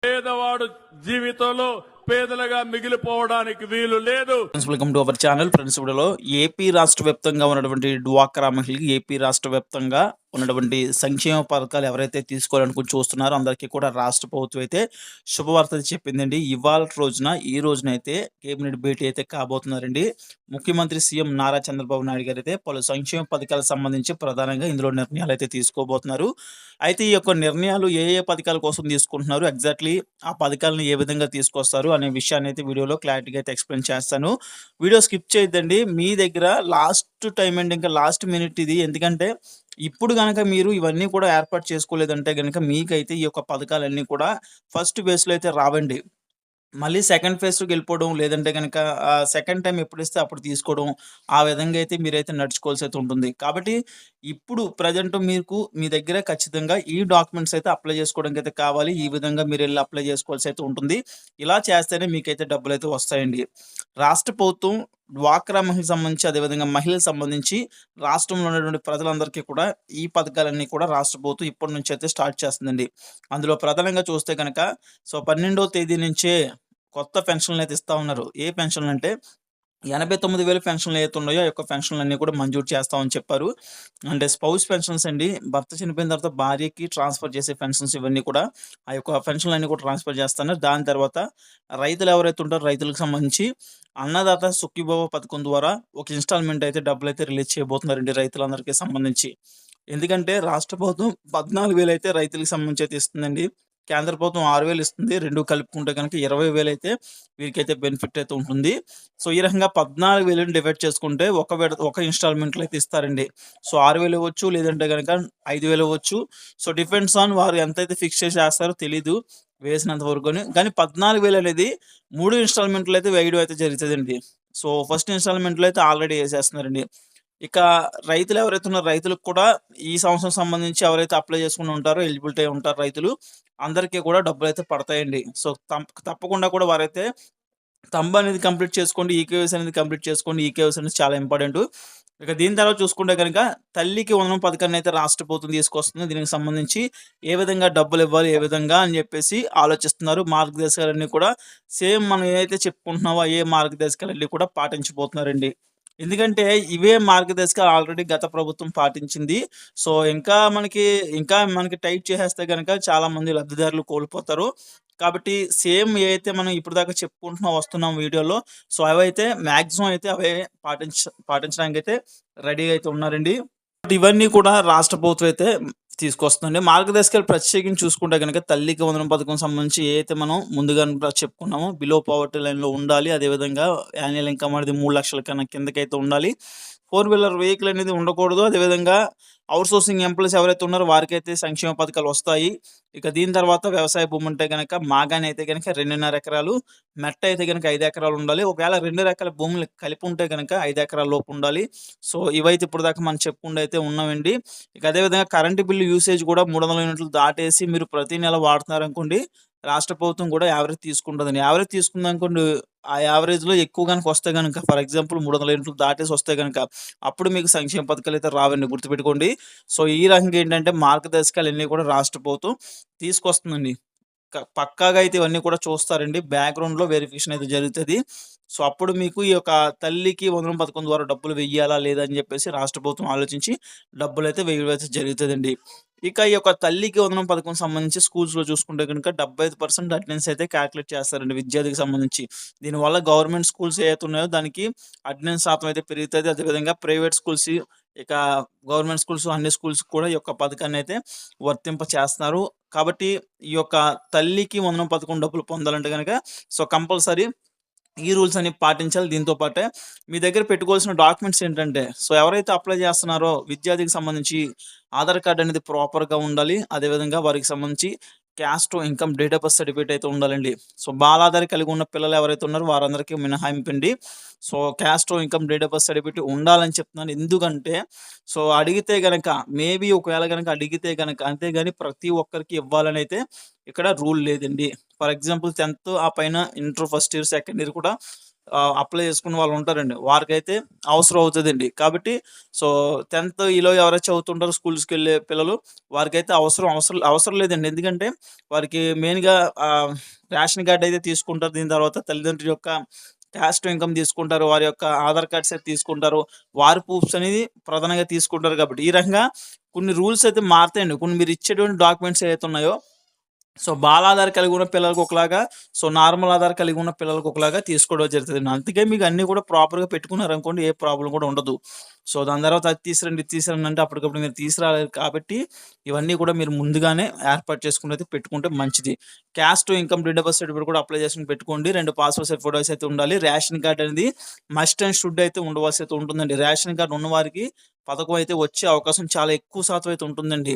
పేదవాడు జీవితంలో పేదలుగా మిగిలిపోవడానికి వీలు లేదు. Welcome to our channel. Friends, వీడియోలో ఏపీ రాష్ట్ర వ్యాప్తంగా ఉన్నటువంటి డ్వాక్రా మహిళలకి ఏపీ రాష్ట్ర వ్యాప్తంగా ఉన్నటువంటి సంక్షేమ పథకాలు ఎవరైతే తీసుకోవాలనుకుని చూస్తున్నారో అందరికీ కూడా రాష్ట్ర ప్రభుత్వం అయితే శుభవార్త చెప్పిందండి. ఈ రోజున అయితే కేబినెట్ భేటీ అయితే కాబోతున్నారండి. ముఖ్యమంత్రి సీఎం నారా చంద్రబాబు నాయుడు గారు అయితే పలు సంక్షేమ పథకాలకు సంబంధించి ప్రధానంగా ఇందులో నిర్ణయాలు అయితే తీసుకోబోతున్నారు. అయితే ఈ యొక్క నిర్ణయాలు ఏ పథకాల కోసం తీసుకుంటున్నారు, ఎగ్జాక్ట్లీ ఆ పథకాలను ఏ విధంగా తీసుకొస్తారు అనే విషయాన్ని అయితే వీడియోలో క్లారిటీగా అయితే ఎక్స్ప్లెయిన్ చేస్తాను. వీడియో స్కిప్ చేయొద్దండి. మీ దగ్గర లాస్ట్ టైం అండ్ ఇంకా లాస్ట్ మినిట్ ఇది. ఎందుకంటే ఇప్పుడు గనక మీరు ఇవన్నీ కూడా ఏర్పాటు చేసుకోలేదంటే గనక మీకైతే ఈ యొక్క పథకాలన్నీ కూడా ఫస్ట్ ఫేజ్‌లో అయితే రావండి. మళ్ళీ సెకండ్ ఫేజ్‌లోకి వెళ్ళిపోవడం, లేదంటే గనక సెకండ్ టైమ్ ఎప్పుడిస్తే అప్పుడు తీసుకోవడం, ఆ విధంగా అయితే మీరైతే నడుచుకోవాల్సయితే ఉంటుంది. కాబట్టి ఇప్పుడు ప్రెజెంట్ మీకు మీ దగ్గర ఖచ్చితంగా ఈ డాక్యుమెంట్స్ అయితే అప్లై చేసుకోవడానికైతే కావాలి. ఈ విధంగా మీరెళ్లి అప్లై చేసుకోవాల్సయితే ఉంటుంది. ఇలా చేస్తేనే మీకైతే డబ్బులైతే వస్తాయండి. రాష్ట్ర ప్రభుత్వం డ్వాక్రా మహిళలకు సంబంధించి, అదేవిధంగా మహిళలకు సంబంధించి రాష్ట్రంలో ఉన్నటువంటి ప్రజలందరికీ కూడా ఈ పథకాలన్నీ కూడా రాష్ట్ర ప్రభుత్వం ఇప్పటి నుంచి అయితే స్టార్ట్ చేస్తుందండి. అందులో ప్రధానంగా చూస్తే కనుక 12వ తేదీ నుంచే కొత్త పెన్షన్‌లనైతే ఇస్తా ఉన్నారు. ఏ పెన్షన్‌లంటే 89,000 పెన్షన్‌లు ఏవైతే ఉన్నాయో, ఆ యొక్క పెన్షన్‌లన్నీ కూడా మంజూరు చేస్తామని చెప్పారు. అంటే స్పౌస్ పెన్షన్స్ అండి. భర్త చనిపోయిన తర్వాత భార్యకి ట్రాన్స్‌ఫర్ చేసే పెన్షన్స్ ఇవన్నీ కూడా ఆ యొక్క పెన్షన్‌లన్నీ కూడా ట్రాన్స్‌ఫర్ చేస్తున్నారు. దాని తర్వాత రైతులు ఎవరైతే ఉంటారో రైతులకు సంబంధించి అన్నదాత సుఖీభవ పథకం ద్వారా ఒక ఇన్‌స్టాల్‌మెంట్ అయితే డబ్బులైతే రిలీజ్ చేయబోతున్నారండి రైతులందరికీ సంబంధించి. ఎందుకంటే రాష్ట్ర ప్రభుత్వం 14,000 అయితే రైతులకు సంబంధించి అయితే ఇస్తుందండి. కేంద్ర ప్రభుత్వం 6,000 ఇస్తుంది. 2 కలుపుకుంటే గనుక 20,000 అయితే వీరికైతే బెనిఫిట్ అయితే ఉంటుంది. సో, ఈ రకంగా 14,000ని డివైడ్ చేసుకుంటే ఒక ఇన్‌స్టాల్‌మెంట్‌లో అయితే ఇస్తారండి. సో, 6,000 ఇవ్వచ్చు, లేదంటే గనక 5,000 ఇవ్వచ్చు. సో, డిపెండ్స్ ఆన్ వారు ఎంతైతే ఫిక్స్ చేసేస్తారో తెలీదు వేసినంత వరకుని. కానీ 14,000 అనేది 3 ఇన్‌స్టాల్‌మెంట్‌లో అయితే వేయడం అయితే జరుగుతదండి. సో, ఫస్ట్ ఇన్‌స్టాల్‌మెంట్‌లో అయితే ఆల్రెడీ ఏసేస్తున్నారండి. ఇక రైతులు ఎవరైతే ఉన్నారో రైతులకు కూడా ఈ సంవత్సరం సంబంధించి ఎవరైతే అప్లై చేసుకొని ఉంటారో, ఎలిజిబిలిటీ అయి ఉంటారో రైతులు, అందరికీ కూడా డబ్బులైతే పడతాయండి. సో, తప్పకుండా కూడా వారైతే థంబ్ అనేది కంప్లీట్ చేసుకోండి. ఈకేవైసీ అనేది కంప్లీట్ చేసుకోండి. ఈకేవైసీ అనేది చాలా ఇంపార్టెంటు. ఇక దీని తర్వాత చూసుకుంటే గనుక తల్లికి వందనం పథకాన్ని అయితే రాష్ట్ర ప్రభుత్వం తీసుకొస్తుంది. దీనికి సంబంధించి ఏ విధంగా డబ్బులివ్వాలి, ఏ విధంగా అని చెప్పేసి ఆలోచిస్తున్నారు. మార్గదర్శకాలన్నీ కూడా సేమ్ మనం ఏదైతే చెప్పుకుంటున్నామో అయ్యే మార్గదర్శకాలన్నీ కూడా పాటించబోతున్నారండి. ఎందుకంటే ఇవే మార్గదర్శకాలు ఆల్రెడీ గత ప్రభుత్వం పాటించింది. సో, ఇంకా మనకి టైట్ చేసేస్తే గనక చాలామంది లబ్ధిదారులు కోల్పోతారు. కాబట్టి సేమ్ ఏదైతే మనం ఇప్పటిదాకా వస్తున్నాం వీడియోలో. సో, అవైతే మాక్సిమం అయితే అవే పాటించడానికైతే రెడీగా అయితే ఉన్నారండి. బట్ ఇవన్నీ కూడా రాష్ట్ర ప్రభుత్వం అయితే తీసుకొస్తుందండి. మార్గదర్శకాలు ప్రత్యేకించి చూసుకుంటే గనక తల్లికి వందనం పథకం సంబంధించి ఏదైతే మనం ముందుగానే చెప్పుకున్నామో బిలో పావర్టీ లైన్‌లో ఉండాలి. అదేవిధంగా యాన్యువల్ ఇన్‌కమ్ అనేది 3,00,000 కన్నా కిందకైతే ఉండాలి. 4 వీలర్ వెహికల్ అనేది ఉండకూడదు. అదేవిధంగా ఔట్‌సోర్సింగ్ ఎంప్లాయీస్ ఎవరైతే ఉన్నారో వారికైతే సంక్షేమ పథకాలు వస్తాయి. ఇక దీని తర్వాత వ్యవసాయ భూమి ఉంటే గనక మాగాని అయితే గనక 2.5 ఎకరాలు, మెట్ట అయితే గనక 5 ఎకరాలు ఉండాలి. ఒకవేళ 2 రకాల భూములు కలిపి ఉంటే గనక 5 ఎకరాల లోపు ఉండాలి. సో, ఇవైతే ఇప్పటిదాకా మనం చెప్పుకుంటూ అయితే ఉన్నామండి. ఇక అదేవిధంగా కరెంట్ బిల్లు యూసేజ్ కూడా 300 యూనిట్లు దాటేసి మీరు ప్రతి నెల వాడుతున్నారనుకోండి, రాష్ట్ర ప్రభుత్వం కూడా యావరేజ్ తీసుకుంటదండి. యావరేజ్ తీసుకుందనుకోండి, ఆ యావరేజ్‌లో ఎక్కువ గనుక వస్తే గనుక, ఫర్ ఎగ్జాంపుల్ 300 యూనిట్లు దాటేసి వస్తే గనుక అప్పుడు మీకు సంక్షేమ పథకాలైతే రావండి, గుర్తుపెట్టుకోండి. సో, ఈ రకంగా ఏంటంటే మార్గదర్శకాలన్నీ కూడా రాష్ట్ర ప్రభుత్వం తీసుకొస్తుందండి. పక్కాగా అయితే ఇవన్నీ కూడా చూస్తారండి. బ్యాక్‌గ్రౌండ్‌లో వెరిఫికేషన్ అయితే జరుగుతది. సో, అప్పుడు మీకు ఈ యొక్క తల్లికి వందనం పథకం ద్వారా డబ్బులు వెయ్యాలా లేదా అని చెప్పేసి రాష్ట్ర ప్రభుత్వం ఆలోచించి డబ్బులైతే వేయడం అయితే జరుగుతదండి. ఇక ఈ యొక్క తల్లికి వందనం పథకం సంబంధించి స్కూల్స్‌లో చూసుకుంటే గనుక 75% అటెండెన్స్ అయితే కాలిక్యులేట్ చేస్తారండి విద్యార్థికి సంబంధించి. దీనివల్ల గవర్నమెంట్ స్కూల్స్ ఏవైతే ఉన్నాయో దానికి అటెండెన్స్ శాతం అయితే పెరుగుతది. అదేవిధంగా ప్రైవేట్ స్కూల్స్, ఇక గవర్నమెంట్ స్కూల్స్, అన్ని స్కూల్స్‌కి కూడా ఈ యొక్క పథకాన్ని అయితే వర్తింప చేస్తున్నారు. కాబట్టి ఈ యొక్క తల్లికి వందనం పథకం డబ్బులు పొందాలంటే గనక సో, కంపల్సరీ ఈ రూల్స్ అన్ని పాటించాలి. దీంతో పాటే మీ దగ్గర పెట్టుకోవాల్సిన డాక్యుమెంట్స్ ఏంటంటే, సో, ఎవరైతే అప్లై చేస్తున్నారో విద్యార్థికి సంబంధించి ఆధార్ కార్డ్ అనేది ప్రాపర్‌గా ఉండాలి. అదేవిధంగా వారికి సంబంధించి caste, income, date of birth certificate అయితే ఉండాలండి. సో, బాలాధార కలిగి ఉన్న పిల్లలు ఎవరైతే ఉన్నారో వారందరికీ మినహాయింపండి. So, caste, income, date of birth certificate ఉండాలని చెప్తున్నాను. ఎందుకంటే సో, అడిగితే గనక మేబీ ఒకవేళ గనక అడిగితే గనక, అంతేగాని ప్రతి ఒక్కరికి ఇవ్వాలని అయితే ఇక్కడ రూల్ లేదండి. ఫర్ ఎగ్జాంపుల్ 10థ్ ఆ పైన inter first year, second year కూడా అప్లై చేసుకున్న వాళ్ళు ఉంటారండి. వారికైతే అవసరం అవుతదండి. కాబట్టి సో, 10థ్ ఈలో ఎవరైతే చదువుతుంటారో స్కూల్స్‌కెళ్ళే పిల్లలు వారికైతే అవసరం లేదండి. ఎందుకంటే వారికి మెయిన్‌గా రేషన్ కార్డ్ అయితే తీసుకుంటారు. దీని తర్వాత తల్లిదండ్రుల యొక్క క్యాస్ట్ ఇన్‌కమ్ తీసుకుంటారు. వారి యొక్క ఆధార్ కార్డ్స్ అయితే తీసుకుంటారు. వారి ప్రూఫ్స్ అనేది ప్రధానంగా తీసుకుంటారు కాబట్టి, ఈ రకంగా కొన్ని రూల్స్ అయితే మారతాయండి. కొన్ని మీరు ఇచ్చేటువంటి డాక్యుమెంట్స్ ఏవైతే ఉన్నాయో సో, బాలాధార్ కలిగి ఉన్న పిల్లలకి ఒకలాగా, సో, నార్మల్ ఆధార్ కలిగి ఉన్న పిల్లలకి ఒకలాగా తీసుకోవడం జరుగుతదండి. అందుకే మీకు అన్నీ కూడా ప్రాపర్‌గా పెట్టుకున్నారనుకోండి ఏ ప్రాబ్లమ్ కూడా ఉండదు. సో, దాని తర్వాత అది తీసుకురండి, ఇది తీసుకురండి అంటే అప్పటికప్పుడు మీరు తీసుకురాలేరు కాబట్టి, ఇవన్నీ కూడా మీరు ముందుగానే ఏర్పాటు చేసుకొని అయితే పెట్టుకుంటే మంచిది. Caste, income, date of birth certificate కూడా అప్లై చేసుకొని పెట్టుకోండి. 2 పాస్‌పోర్ట్ సైజ్ ఫోటోస్ అయితే ఉండాలి. రేషన్ కార్డ్ అనేది మస్ట్ అండ్ షుడ్ అయితే ఉండవలసి అయితే ఉంటుందండి. రేషన్ కార్డ్ ఉన్నవారికి పథకం అయితే వచ్చే అవకాశం చాలా ఎక్కువ శాతం అయితే ఉంటుందండి.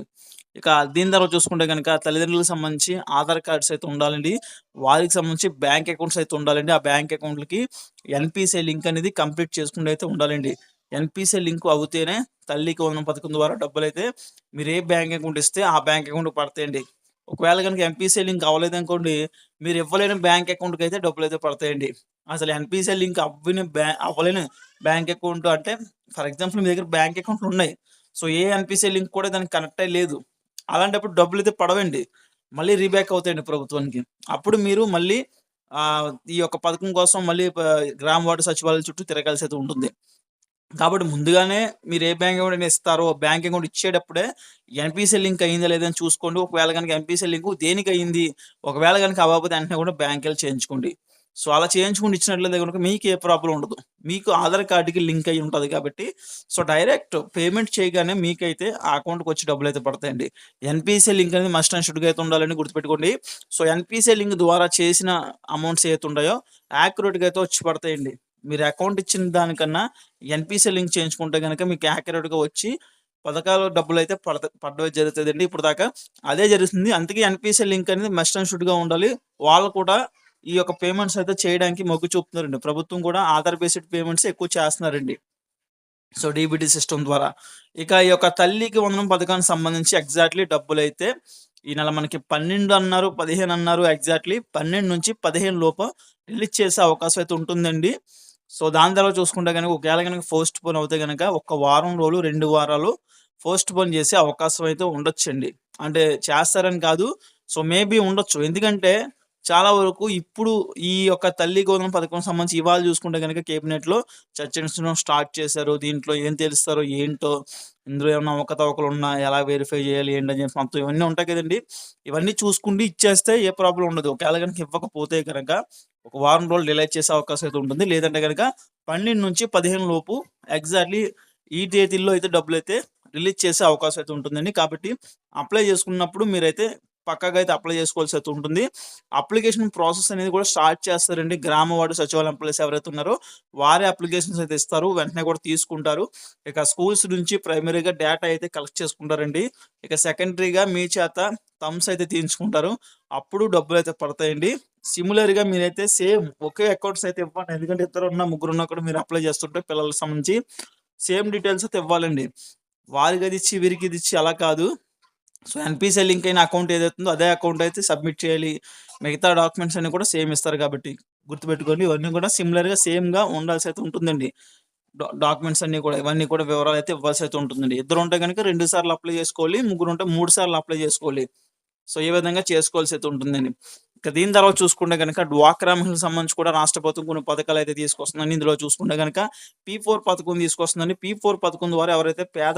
ఇక దీని తర్వాత చూసుకుంటే గనక తల్లిదండ్రులకు సంబంధించి ఆధార్ కార్డ్స్ అయితే ఉండాలండి. వారికి సంబంధించి బ్యాంక్ అకౌంట్స్ అయితే ఉండాలండి. ఆ బ్యాంక్ అకౌంట్‌లకి ఎన్‌పీసీఐ లింక్ అనేది కంప్లీట్ చేసుకుంటూ అయితే ఉండాలండి. ఎన్‌పీసీఐ లింక్ అవుతేనే తల్లికి వందనం పథకం ద్వారా డబ్బులైతే మీరు ఏ బ్యాంక్ అకౌంట్ ఇస్తే ఆ బ్యాంక్ అకౌంట్‌కి పడతాయండి. ఒకవేళ గనుక ఎన్‌పీసీఐ లింక్ అవ్వలేదనుకోండి, మీరు ఇవ్వలేని బ్యాంక్ అకౌంట్‌కైతే డబ్బులైతే పడతాయండి. అసలు ఎన్‌పీసీఐ లింక్ అవ్వలేని బ్యాంక్ అకౌంట్ అంటే ఫర్ ఎగ్జాంపుల్ మీ దగ్గర బ్యాంక్ అకౌంట్‌లు ఉన్నాయి. సో, ఏ ఎన్‌పీసీఐ లింక్ కూడా దానికి కనెక్ట్ అయ్యి లేదు. అలాంటప్పుడు డబ్బులైతే పడవండి. మళ్ళీ రీబ్యాక్ అవుతాయండి ప్రభుత్వానికి. అప్పుడు మీరు మళ్ళీ ఈ యొక్క పథకం కోసం మళ్ళీ గ్రామ వార్డు సచివాలయాల చుట్టూ తిరగాల్సయితే ఉంటుంది. కాబట్టి ముందుగానే మీరు ఏ బ్యాంక్ అకౌంట్ ఇస్తారో, బ్యాంక్ అకౌంట్ ఇచ్చేటప్పుడే ఎన్‌పీసీఐ లింక్ అయిందా లేదా అని చూసుకోండి. ఒకవేళ గనుక ఎన్‌పీసీఐ లింక్ దేనికయింది? ఒకవేళ గనుక అవ్వకపోతే వెంటనే కూడా బ్యాంక్‌కెళ్ళి చేయించుకోండి. సో, అలా చేయించుకొని ఇచ్చినట్లయితే గనుక మీకు ఏ ప్రాబ్లమ్ ఉండదు. మీకు ఆధార్ కార్డ్‌కి లింక్ అయ్యి ఉంటది కాబట్టి, సో, డైరెక్ట్ పేమెంట్ చేయగానే మీకైతే ఆ అకౌంట్‌కొచ్చి డబ్బులైతే పడతాయండి. ఎన్‌పీసీఐ లింక్ అనేది మస్ట్ అండ్ షుడ్‌గా అయితే ఉండాలని గుర్తుపెట్టుకోండి. సో, ఎన్‌పీసీఐ లింక్ ద్వారా చేసిన అమౌంట్స్ ఏవైతే ఉంటాయో యాక్యురేట్‌గా అయితే వచ్చి పడతాయండి. మీరు అకౌంట్ ఇచ్చిన దానికన్నా ఎన్‌పీసీ లింక్ చేయించుకుంటే గనక మీకు యాక్యురేట్‌గా వచ్చి పథకాలు డబ్బులైతే పడడం జరుగుతదండి. ఇప్పటిదాకా అదే జరుగుతుంది. అందుకే ఎన్‌పీసీ లింక్ అనేది మస్ట్ అండ్ షుడ్‌గా ఉండాలి. వాళ్ళు కూడా ఈ యొక్క పేమెంట్స్ అయితే చేయడానికి మొగ్గు చూపుతున్నారండి. ప్రభుత్వం కూడా ఆధార్ బేస్డ్ పేమెంట్స్ ఎక్కువ చేస్తున్నారండి. సో, డీబీటీ సిస్టమ్ ద్వారా. ఇక ఈ యొక్క తల్లికి వందనం పథకానికి సంబంధించి ఎగ్జాక్ట్‌లీ డబ్బులైతే ఈ నెల మనకి 12 అన్నారు, 15 అన్నారు. ఎగ్జాక్ట్‌లీ 12-15 లోపు రిలీజ్ చేసే అవకాశం అయితే ఉంటుందండి. సో, దాని తర్వాత చూసుకుంటే గనుక ఒకవేళ గనుక పోస్ట్‌పోన్ అవుతే గనక ఒక వారం రోజులు, 2 వారాలు పోస్ట్‌పోన్ చేసే అవకాశం అయితే ఉండొచ్చండి. అంటే చేస్తారని కాదు. సో, మేబీ ఉండొచ్చు. ఎందుకంటే చాలా వరకు ఇప్పుడు ఈ యొక్క తల్లి గోధుమ పథకం సంబంధించి ఇవాళ చూసుకుంటే గనక కేబినెట్‌లో చర్చించడం స్టార్ట్ చేశారు. దీంట్లో ఏం తెలుస్తారో ఏంటో, ఇందులో ఏమన్నా అవకతవకలున్నా ఎలా వెరిఫై చేయాలి ఏంటని చెప్పి మొత్తం ఇవన్నీ ఉంటాయి కదండీ! ఇవన్నీ చూసుకుంటూ ఇచ్చేస్తే ఏ ప్రాబ్లమ్ ఉండదు. ఒకవేళ గనుక ఇవ్వకపోతే గనక ఒక వారం రోజులు డిలే చేసే అవకాశం అయితే ఉంటుంది. లేదంటే గనక 12-15 లోపు ఎగ్జాక్ట్‌లీ ఈ తేదీల్లో అయితే డబ్బులైతే రిలీజ్ చేసే అవకాశం అయితే ఉంటుందండి. కాబట్టి అప్లై చేసుకున్నప్పుడు మీరైతే పక్కాగా అయితే అప్లై చేసుకోవాల్సి అయితే ఉంటుంది. అప్లికేషన్ ప్రాసెస్ అనేది కూడా స్టార్ట్ చేస్తారండి. గ్రామ వార్డు సచివాలయం ఎంప్లాయీస్ ఎవరైతే ఉన్నారో వారే అప్లికేషన్స్ అయితే ఇస్తారు. వెంటనే కూడా తీసుకుంటారు. ఇక స్కూల్స్ నుంచి ప్రైమరీగా డేటా అయితే కలెక్ట్ చేసుకుంటారండి. ఇక సెకండరీగా మీ చేత థంబ్స్ అయితే తీయించుకుంటారు. అప్పుడు డబ్బులైతే పడతాయండి. సిమిలర్‌గా మీరైతే సేమ్ ఒకే అకౌంట్స్ అయితే ఇవ్వండి. ఎందుకంటే ఇద్దరున్నా, ముగ్గురున్నా కూడా మీరు అప్లై చేస్తుంటే పిల్లలకి సంబంధించి సేమ్ డీటెయిల్స్ అయితే ఇవ్వాలండి. వారికదిచ్చి, వీరికిదిచ్చి అలా కాదు. సో, ఎన్‌పీసీ లింక్ అయిన అకౌంట్ ఏదైతుందో అదే అకౌంట్ అయితే సబ్మిట్ చేయాలి. మిగతా డాక్యుమెంట్స్ అన్నీ కూడా సేమ్ ఇస్తారు కాబట్టి గుర్తుపెట్టుకోండి. ఇవన్నీ కూడా సిమిలర్‌గా సేమ్‌గా ఉండాల్సయితే ఉంటుందండి. డాక్యుమెంట్స్ అన్నీ కూడా ఇవన్నీ కూడా వివరాలైతే ఇవ్వాల్సయితే ఉంటుందండి. ఇద్దరుంటే గనుక 2 సార్లు అప్లై చేసుకోవాలి. ముగ్గురుంటే 3 సార్లు అప్లై చేసుకోవాలి. సో, ఈ విధంగా చేసుకోవాల్సయితే ఉంటుందండి. ఇక దీని తర్వాత చూసుకుంటే గనక డ్వాక్రా మహిళలకు సంబంధించి కూడా రాష్ట్ర ప్రభుత్వం కొన్ని పథకాలైతే తీసుకొస్తుందండి. ఇందులో చూసుకుంటే గనక పీ4 పథకం తీసుకొస్తుందండి. పీ4 పథకం ద్వారా ఎవరైతే పేద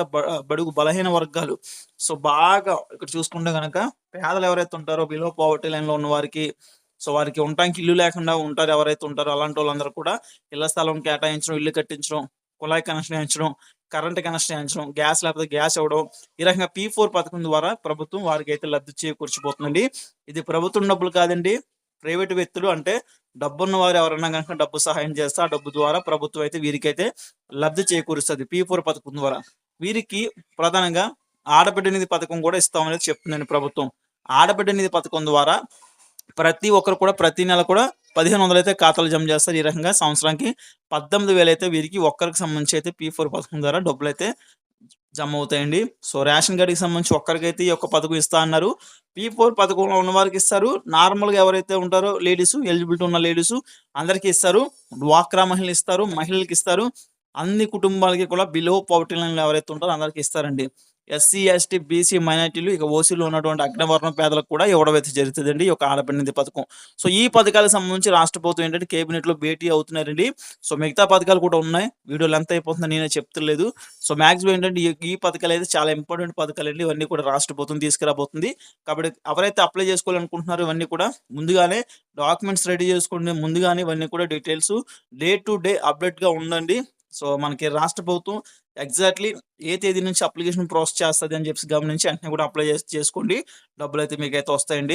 బడుగు బలహీన వర్గాలు సో, బాగా ఇక్కడ చూసుకుంటే గనక పేదలు ఎవరైతే ఉంటారో బిలో పోవర్టీ లైన్‌లో ఉన్న వారికి సో, వారికి ఉండటానికి ఇల్లు లేకుండా ఉంటారు ఎవరైతే ఉంటారో అలాంటోళ్ళందరూ కూడా ఇళ్ల స్థలం కేటాయించడం, ఇల్లు కట్టించడం, కుళాయి కనెక్షన్ ఏయించడం, కరెంట్ కనెక్షన్ ఏయించడం, గ్యాస్ లేకపోతే గ్యాస్ ఇవ్వడం. ఈ రకంగా పీ4 పథకం ద్వారా ప్రభుత్వం వారికైతే లబ్ధి చేకూర్చబోతుందండి. ఇది ప్రభుత్వం డబ్బులు కాదండి. ప్రైవేట్ వ్యక్తులు అంటే డబ్బున్న వారు ఎవరన్నా గనుక డబ్బు సహాయం చేస్తే ఆ డబ్బు ద్వారా ప్రభుత్వం అయితే వీరికైతే లబ్ధి చేకూరుస్తది పీ4 పథకం ద్వారా. వీరికి ప్రధానంగా ఆడబిడ్డ నిధి పథకం కూడా ఇస్తామనేది చెప్తుందండి ప్రభుత్వం. ఆడబిడ్డ నిధి పథకం ద్వారా ప్రతి ఒక్కరు కూడా ప్రతి నెల కూడా 1500 అయితే ఖాతాలో జమ చేస్తారు. ఈ రకంగా సంవత్సరానికి 18,000 అయితే వీరికి ఒక్కరికి సంబంధించి అయితే పీ4 పథకం ద్వారా డబ్బులైతే జమ అవుతాయండి. సో, రేషన్ కార్డ్‌కి సంబంధించి ఒక్కరికైతే ఈ యొక్క పథకం ఇస్తా అన్నారు. P4 పథకంలో ఉన్నవారికి ఇస్తారు. నార్మల్‌గా ఎవరైతే ఉంటారో లేడీసు, ఎలిజిబిలిటీ ఉన్న లేడీసు అందరికీ ఇస్తారు. డ్వాక్రా మహిళలు ఇస్తారు. మహిళలకి ఇస్తారు. అన్ని కుటుంబాలకి కూడా బిలో పవర్టీ లైన్‌లో ఎవరైతే ఉంటారో అందరికి ఇస్తారండి. ఎస్సీ, ఎస్టీ, బీసీ మైనారిటీలు ఇక ఓసీలో ఉన్నటువంటి అగ్రవర్ణం పేదలకు కూడా ఇవ్వడం అయితే జరుగుతదండి. ఈ యొక్క ఆడపడింది పథకం. సో, ఈ పథకాలకు సంబంధించి రాష్ట్ర ప్రభుత్వం ఏంటంటే కేబినెట్‌లో భేటీ అవుతున్నారండి. సో, మిగతా పథకాలు కూడా ఉన్నాయి. వీడియో లెంత్ అయిపోతుందని నేనే చెప్తలేదు. సో, మాక్సిమం ఏంటంటే ఈ పథకాలైతే చాలా ఇంపార్టెంట్ పథకాలండి. ఇవన్నీ కూడా రాష్ట్ర ప్రభుత్వం తీసుకురాబోతుంది. కాబట్టి ఎవరైతే అప్లై చేసుకోవాలనుకుంటున్నారో ఇవన్నీ కూడా ముందుగానే డాక్యుమెంట్స్ రెడీ చేసుకోండి. ముందుగానే ఇవన్నీ కూడా డీటెయిల్స్ డే టు డే అప్డేట్‌గా ఉండండి. సో, మనకి రాష్ట్ర ప్రభుత్వం ఎగ్జాక్ట్‌లీ ఏ తేదీ నుంచి అప్లికేషన్ ప్రాసెస్ చేస్తది అని చెప్పేసి గమనించి వెంటనే కూడా అప్లై చేసుకోండి. డబ్బులైతే మీకైతే వస్తాయండి.